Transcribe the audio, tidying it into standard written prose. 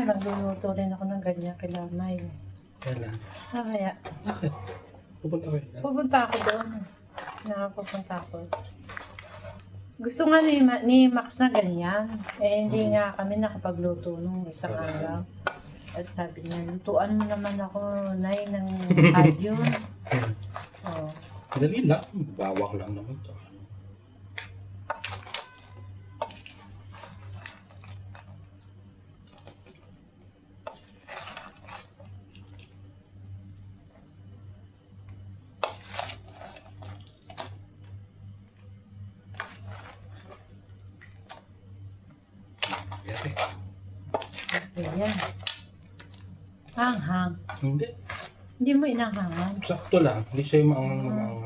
Mamaya magluluto rin ako ng ganyan kila May. Kailan? Mamaya. Bakit? Pupunta kayo. Pupunta ako doon. Nakapupunta ako. Gusto nga ni Max na ganyan. Eh, hindi nga kami nakapagluto nung isang araw. At sabi niya, lutuan mo naman ako, Nay, ng adyon. Oh. Dali lang. Bawang lang naman ito. Ganyan. Hanghang. Hindi. Hindi mo inanghangan. Sakto lang. Hindi siya yung maangang